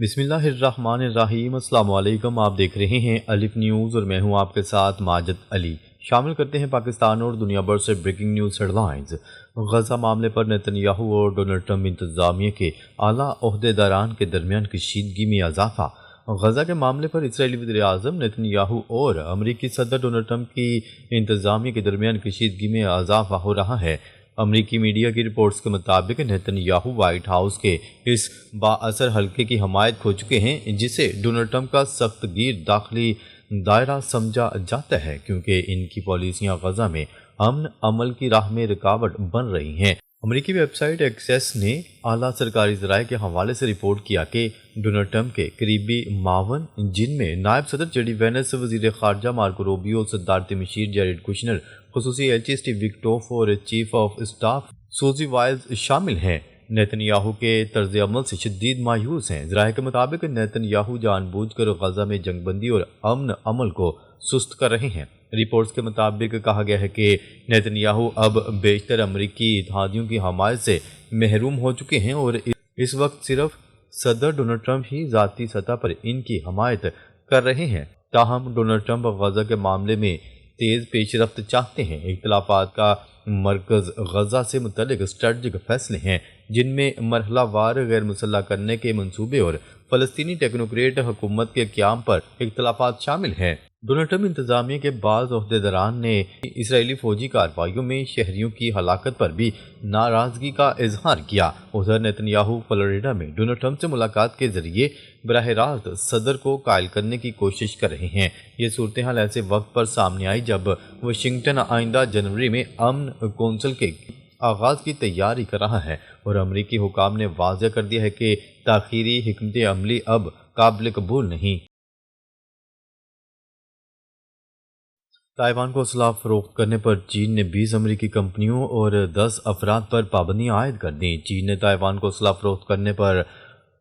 بسم اللہ الرحمن الرحیم۔ السلام علیکم، آپ دیکھ رہے ہیں الف نیوز اور میں ہوں آپ کے ساتھ ماجد علی۔ شامل کرتے ہیں پاکستان اور دنیا بھر سے breaking news headlines. Gaza معاملے پر نیتن یاہو اور ڈونلڈ ٹرمپ انتظامیہ کے اعلیٰ عہدیداران کے درمیان کشیدگی میں اضافہ۔ غزہ کے معاملے پر اسرائیلی وزیر اعظم نیتن یاہو اور امریکی صدر ڈونلڈ ٹرمپ کی انتظامیہ کے درمیان کشیدگی میں اضافہ ہو رہا ہے۔ امریکی میڈیا کی رپورٹس کے مطابق نیتن یاہو وائٹ ہاؤس کے اس بااثر حلقے کی حمایت کھو چکے ہیں جسے ڈونلڈ ٹرمپ کا سخت گیر داخلی دائرہ سمجھا جاتا ہے، کیونکہ ان کی پالیسیاں غزہ میں امن عمل کی راہ میں رکاوٹ بن رہی ہیں۔ امریکی ویب سائٹ ایکسیس نے اعلیٰ سرکاری ذرائع کے حوالے سے رپورٹ کیا کہ ڈونلڈ ٹرمپ کے قریبی معاون، جن میں نائب صدر جے ڈی وینس، وزیر خارجہ مارکو روبیو، صدارتی مشیر جیریڈ کوشنر، خصوصی ایلچی اسٹیو وٹکوف اور چیف آف اسٹاف سوزی وائلز شامل ہیں، نیتن یاہو کے طرز عمل سے شدید مایوس ہیں۔ ذرائع کے مطابق نیتن یاہو جان بوجھ کر غزہ میں جنگ بندی اور امن عمل کو سست کر رہے ہیں۔ رپورٹس کے مطابق کہا گیا ہے کہ نیتن یاہو اب بیشتر امریکی اتحادیوں کی حمایت سے محروم ہو چکے ہیں اور اس وقت صرف صدر ڈونلڈ ٹرمپ ہی ذاتی سطح پر ان کی حمایت کر رہے ہیں۔ تاہم ڈونلڈ ٹرمپ غزہ کے معاملے میں تیز پیش رفت چاہتے ہیں۔ اختلافات کا مرکز غزہ سے متعلق اسٹریٹجک فیصلے ہیں، جن میں مرحلہ وار غیر مسلح کرنے کے منصوبے اور فلسطینی ٹیکنوکریٹ حکومت کے قیام پر اختلافات شامل ہیں۔ ڈونلڈ ٹرمپ انتظامیہ کے بعض عہدیداران نے اسرائیلی فوجی کارروائیوں میں شہریوں کی ہلاکت پر بھی ناراضگی کا اظہار کیا۔ ادھر نیتن یاہو فلوریڈا میں ڈونلڈ ٹرمپ سے ملاقات کے ذریعے براہ راست صدر کو قائل کرنے کی کوشش کر رہے ہیں۔ یہ صورتحال ایسے وقت پر سامنے آئی جب واشنگٹن آئندہ جنوری میں امن کونسل کے آغاز کی تیاری کر رہا ہے اور امریکی حکام نے واضح کر دیا ہے کہ تاخیری حکمت عملی اب قابل قبول نہیں۔ تائیوان کو اسلحہ فروخت کرنے پر چین نے 20 امریکی کمپنیوں اور 10 افراد پر پابندیاں عائد کر دیں۔ چین نے تائیوان کو اسلحہ فروخت کرنے پر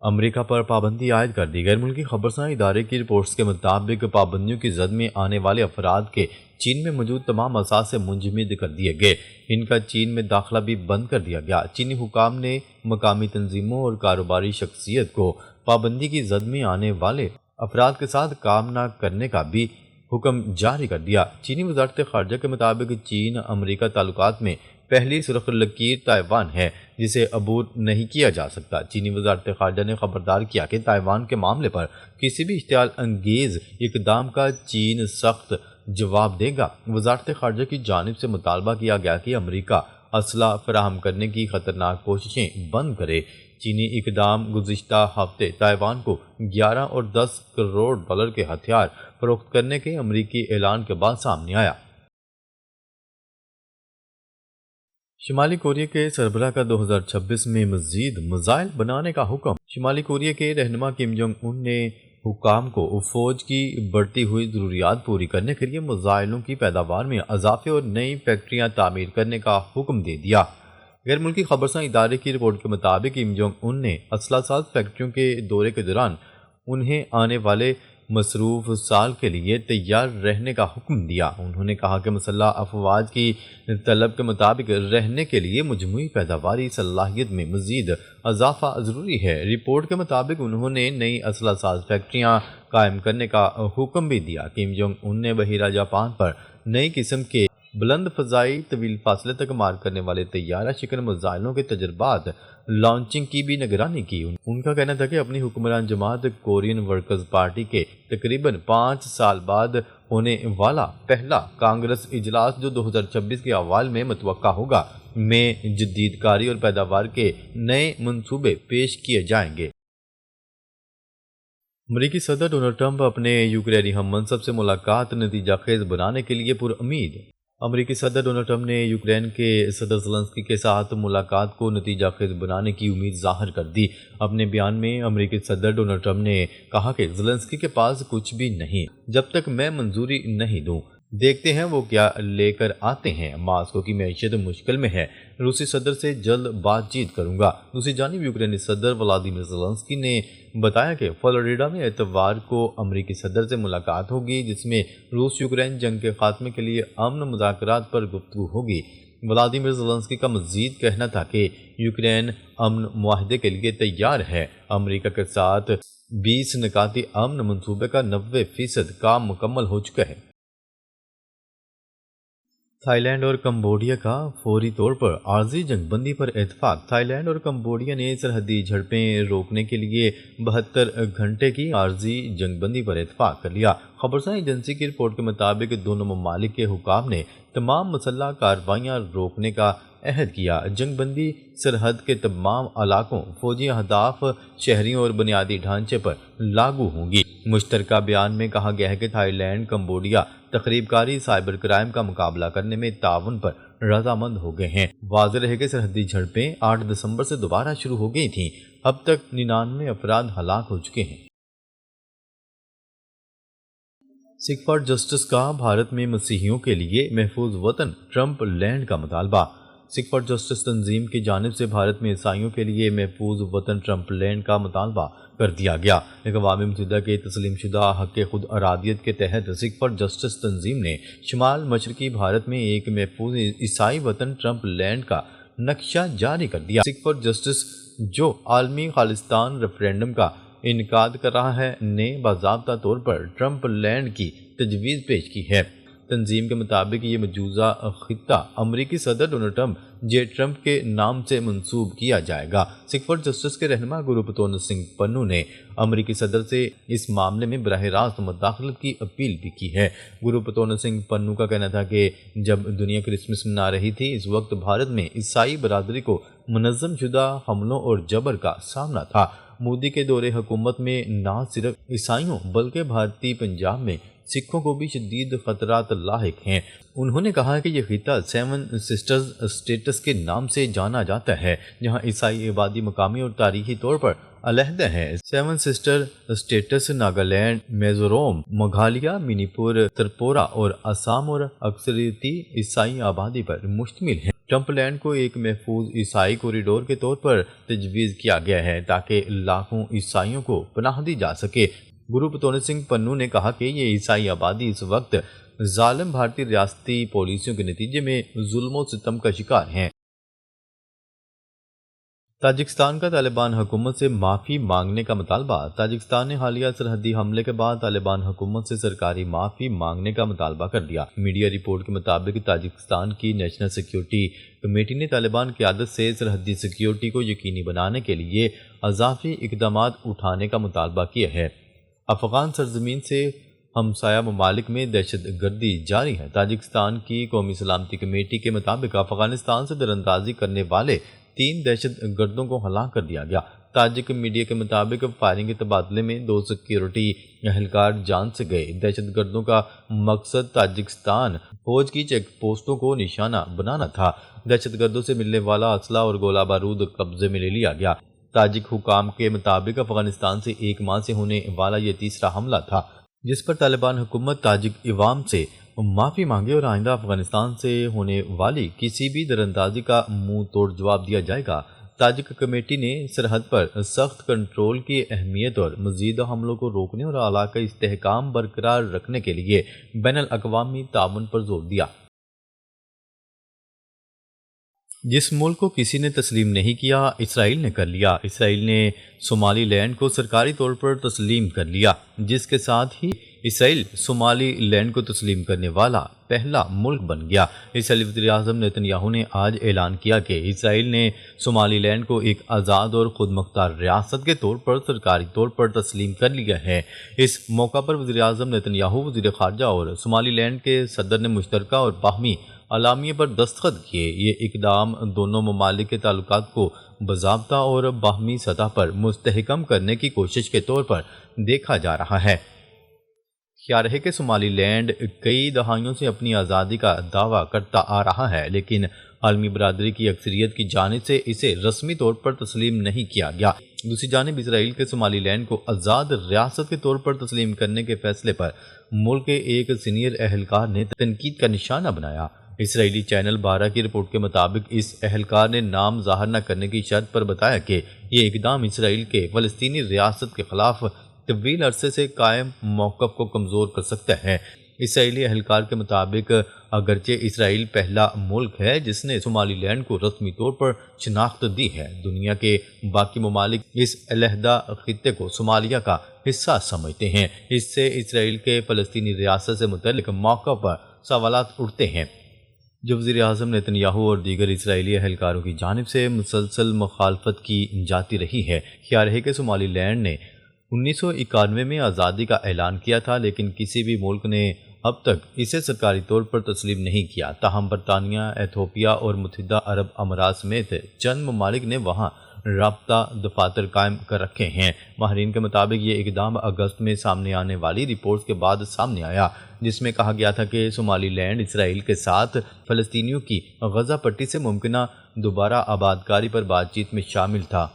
امریکہ پر پابندی عائد کر دی۔ غیر ملکی خبرساں ادارے کی رپورٹس کے مطابق پابندیوں کی زد میں آنے والے افراد کے چین میں موجود تمام اثاثے منجمد کر دیے گئے۔ ان کا چین میں داخلہ بھی بند کر دیا گیا۔ چینی حکام نے مقامی تنظیموں اور کاروباری شخصیت کو پابندی کی زد میں آنے والے افراد کے ساتھ کام نہ کرنے کا بھی حکم جاری کر دیا۔ چینی وزارت خارجہ کے مطابق چین امریکہ تعلقات میں پہلی سرخ لکیر تائیوان ہے جسے عبور نہیں کیا جا سکتا۔ چینی وزارت خارجہ نے خبردار کیا کہ تائیوان کے معاملے پر کسی بھی اشتعال انگیز اقدام کا چین سخت جواب دے گا۔ وزارت خارجہ کی جانب سے مطالبہ کیا گیا کہ امریکہ اسلحہ فراہم کرنے کی خطرناک کوششیں بند کرے۔ چینی اقدام گزشتہ ہفتے تائیوان کو 11 اور 10 کروڑ ڈالر کے ہتھیار فروخت کرنے کے امریکی اعلان کے بعد سامنے آیا۔ شمالی کوریا کے سربراہ کا 2026 میں مزید میزائل بنانے کا حکم۔ شمالی کوریا کے رہنما کم جونگ ان نے حکام کو فوج کی بڑھتی ہوئی ضروریات پوری کرنے کے لیے میزائلوں کی پیداوار میں اضافے اور نئی فیکٹریاں تعمیر کرنے کا حکم دے دیا۔ غیر ملکی خبرساں ادارے کی رپورٹ کے مطابق کم جونگ ان نے اسلحہ ساز فیکٹریوں کے دورے کے دوران انہیں آنے والے مصروف سال کے لیے تیار رہنے کا حکم دیا۔ انہوں نے کہا کہ مسلح افواج کی طلب کے مطابق رہنے کے لیے مجموعی پیداواری صلاحیت میں مزید اضافہ ضروری ہے۔ رپورٹ کے مطابق انہوں نے نئی اسلحہ ساز فیکٹریاں قائم کرنے کا حکم بھی دیا۔ کم جونگ ان نے بحیرہ جاپان پر نئی قسم کے بلند فضائی طویل فاصلے تک مار کرنے والے طیارہ شکن میزائلوں کے تجربات لانچنگ کی بھی نگرانی کی۔ ان کا کہنا تھا کہ اپنی حکمران جماعت کورین ورکرز پارٹی کے تقریباً 5 سال بعد ہونے والا پہلا کانگریس اجلاس جو 2026 کے اوائل میں متوقع ہوگا میں جدید کاری اور پیداوار کے نئے منصوبے پیش کیے جائیں گے۔ امریکی صدر ڈونلڈ ٹرمپ اپنے یوکرینی ہم منصب سے ملاقات نتیجہ خیز بنانے کے لیے پرامید۔ امریکی صدر ڈونلڈ ٹرمپ نے یوکرین کے صدر زلنسکی کے ساتھ ملاقات کو نتیجہ خیز بنانے کی امید ظاہر کر دی۔ اپنے بیان میں امریکی صدر ڈونلڈ ٹرمپ نے کہا کہ زلنسکی کے پاس کچھ بھی نہیں جب تک میں منظوری نہیں دوں۔ دیکھتے ہیں وہ کیا لے کر آتے ہیں۔ ماسکو کی معیشت مشکل میں ہے، روسی صدر سے جلد بات چیت کروں گا۔ دوسری جانب یوکرینی صدر ولادیمیر زلنسکی نے بتایا کہ فلوریڈا میں اتوار کو امریکی صدر سے ملاقات ہوگی جس میں روس یوکرین جنگ کے خاتمے کے لیے امن مذاکرات پر گفتگو ہوگی۔ ولادیمیر زیلنسکی کا مزید کہنا تھا کہ یوکرین امن معاہدے کے لیے تیار ہے۔ امریکہ کے ساتھ 20 نکاتی امن منصوبے کا 90% کام مکمل ہو چکا ہے۔ تھائی لینڈ اور کمبوڈیا کا فوری طور پر عارضی جنگ بندی پر اتفاق۔ تھائی لینڈ اور کمبوڈیا نے سرحدی جھڑپیں روکنے کے لیے 72 گھنٹے کی عارضی جنگ بندی پر اتفاق کر لیا۔ خبرساں ایجنسی کی رپورٹ کے مطابق دونوں ممالک کے حکام نے تمام مسلح کارروائیاں روکنے کا عہد کیا۔ جنگ بندی سرحد کے تمام علاقوں، فوجی اہداف، شہریوں اور بنیادی ڈھانچے پر لاگو ہوں گی۔ مشترکہ بیان میں کہا گیا ہے کہ تھائی لینڈ کمبوڈیا تخریب کاری سائبر کرائم کا مقابلہ کرنے میں تعاون پر رضامند ہو گئے ہیں۔ واضح رہے کہ سرحدی جھڑپیں 8 دسمبر سے دوبارہ شروع ہو گئی تھیں۔ اب تک 99 افراد ہلاک ہو چکے ہیں۔ سکھ فار جسٹس کا بھارت میں مسیحیوں کے لیے محفوظ وطن ٹرمپ لینڈ کا مطالبہ۔ سکھ فار جسٹس تنظیم کی جانب سے بھارت میں عیسائیوں کے لیے محفوظ وطن ٹرمپ لینڈ کا مطالبہ کر دیا گیا۔ اقوام متحدہ کے تسلیم شدہ حق خود ارادیت کے تحت سکھ فار جسٹس تنظیم نے شمال مشرقی بھارت میں ایک محفوظ عیسائی وطن ٹرمپ لینڈ کا نقشہ جاری کر دیا۔ سکھ فار جسٹس، جو عالمی خالصتان ریفرینڈم کا انعقاد کر رہا ہے، نے باضابطہ طور پر ٹرمپ لینڈ کی تجویز پیش کی ہے۔ تنظیم کے مطابق یہ مجوزہ خطہ امریکی صدر ڈونلڈ ٹرمپ کے نام سے منسوب کیا جائے گا۔ سکھ فار جسٹس کے رہنما گروپتون سنگھ پنو نے امریکی صدر سے اس معاملے میں براہ راست مداخلت کی اپیل بھی کی ہے۔ گروپتون سنگھ پنو کا کہنا تھا کہ جب دنیا کرسمس منا رہی تھی، اس وقت بھارت میں عیسائی برادری کو منظم شدہ حملوں اور جبر کا سامنا تھا۔ مودی کے دور حکومت میں نہ صرف عیسائیوں بلکہ بھارتی پنجاب میں سکھوں کو بھی شدید خطرات لاحق ہیں۔ انہوں نے کہا کہ یہ خطہ 7 سسٹرز اسٹیٹس کے نام سے جانا جاتا ہے، جہاں عیسائی آبادی مقامی اور تاریخی طور پر علیحدہ ہے۔ 7 سسٹر اسٹیٹس ناگالینڈ، میزورم، میگھالیہ، منی پور، تریپورہ اور آسام اور اکثریتی عیسائی آبادی پر مشتمل ہے۔ ٹرمپ لینڈ کو ایک محفوظ عیسائی کوریڈور کے طور پر تجویز کیا گیا ہے تاکہ لاکھوں عیسائیوں کو پناہ دی جا سکے۔ گروپتون سنگھ پنو نے کہا کہ یہ عیسائی آبادی اس وقت ظالم بھارتی ریاستی پالیسیوں کے نتیجے میں ظلم و ستم کا شکار ہیں۔ تاجکستان کا طالبان حکومت سے معافی مانگنے کا مطالبہ۔ تاجکستان نے حالیہ سرحدی حملے کے بعد طالبان حکومت سے سرکاری معافی مانگنے کا مطالبہ کر دیا۔ میڈیا رپورٹ کے مطابق تاجکستان کی نیشنل سیکیورٹی کمیٹی نے طالبان قیادت سے سرحدی سیکیورٹی کو یقینی بنانے کے لیے اضافی اقدامات اٹھانے کا مطالبہ کیا ہے۔ افغان سرزمین سے ہمسایہ ممالک میں دہشت گردی جاری ہے۔ تاجکستان کی قومی سلامتی کمیٹی کے مطابق افغانستان سے دراندازی کرنے والے 3 دہشت گردوں کو ہلاک کر دیا گیا۔ تاجک میڈیا کے مطابق فائرنگ کے تبادلے میں 2 سیکیورٹی اہلکار جان سے گئے۔ دہشت گردوں کا مقصد تاجکستان فوج کی چیک پوسٹوں کو نشانہ بنانا تھا۔ دہشت گردوں سے ملنے والا اسلحہ اور گولہ بارود قبضے میں لے لیا گیا۔ تاجک حکام کے مطابق افغانستان سے 1 ماہ سے ہونے والا یہ تیسرا حملہ تھا جس پر طالبان حکومت تاجک عوام سے معافی مانگے اور آئندہ افغانستان سے ہونے والی کسی بھی دراندازی کا منہ توڑ جواب دیا جائے گا۔ تاجک کمیٹی نے سرحد پر سخت کنٹرول کی اہمیت اور مزید حملوں کو روکنے اور علاقائی استحکام برقرار رکھنے کے لیے بین الاقوامی تعاون پر زور دیا۔ جس ملک کو کسی نے تسلیم نہیں کیا، اسرائیل نے کر لیا۔ اسرائیل نے صومالی لینڈ کو سرکاری طور پر تسلیم کر لیا، جس کے ساتھ ہی اسرائیل صومالی لینڈ کو تسلیم کرنے والا پہلا ملک بن گیا۔ اسرائیلی وزیر اعظم نیتن یاہو نے آج اعلان کیا کہ اسرائیل نے صومالی لینڈ کو ایک آزاد اور خود مختار ریاست کے طور پر سرکاری طور پر تسلیم کر لیا ہے۔ اس موقع پر وزیر اعظم نیتن یاہو، وزیر خارجہ اور صومالی لینڈ کے صدر نے مشترکہ اور باہمی اعلامیے پر دستخط کیے۔ یہ اقدام دونوں ممالک کے تعلقات کو باضابطہ اور باہمی سطح پر مستحکم کرنے کی کوشش کے طور پر دیکھا جا رہا ہے۔ خیال ہے کہ صومالی لینڈ کئی دہائیوں سے اپنی آزادی کا دعویٰ کرتا آ رہا ہے، لیکن عالمی برادری کی اکثریت کی جانب سے اسے رسمی طور پر تسلیم نہیں کیا گیا۔ دوسری جانب اسرائیل کے صومالی لینڈ کو آزاد ریاست کے طور پر تسلیم کرنے کے فیصلے پر ملک کے ایک سینئر اہلکار نے تنقید کا نشانہ بنایا۔ اسرائیلی چینل 12 کی رپورٹ کے مطابق اس اہلکار نے نام ظاہر نہ کرنے کی شرط پر بتایا کہ یہ اقدام اسرائیل کے فلسطینی ریاست کے خلاف طویل عرصے سے قائم موقف کو کمزور کر سکتا ہے۔ اسرائیلی اہلکار کے مطابق اگرچہ اسرائیل پہلا ملک ہے جس نے صومالی لینڈ کو رسمی طور پر شناخت دی ہے، دنیا کے باقی ممالک اس علیحدہ خطے کو صومالیہ کا حصہ سمجھتے ہیں۔ اس سے اسرائیل کے فلسطینی ریاست سے متعلق موقع پر سوالات اٹھتے ہیں۔ جو وزیر اعظم نیتن یاہو اور دیگر اسرائیلی اہلکاروں کی جانب سے مسلسل مخالفت کی جاتی رہی ہے۔ خیال ہے کہ صومالی لینڈ نے 1991 میں آزادی کا اعلان کیا تھا، لیکن کسی بھی ملک نے اب تک اسے سرکاری طور پر تسلیم نہیں کیا۔ تاہم برطانیہ، ایتھوپیا اور متحدہ عرب امارات سمیت چند ممالک نے وہاں رابطہ دفاتر قائم کر رکھے ہیں۔ ماہرین کے مطابق یہ اقدام اگست میں سامنے آنے والی رپورٹس کے بعد سامنے آیا، جس میں کہا گیا تھا کہ صومالی لینڈ اسرائیل کے ساتھ فلسطینیوں کی غزہ پٹی سے ممکنہ دوبارہ آباد کاری پر بات چیت میں شامل تھا۔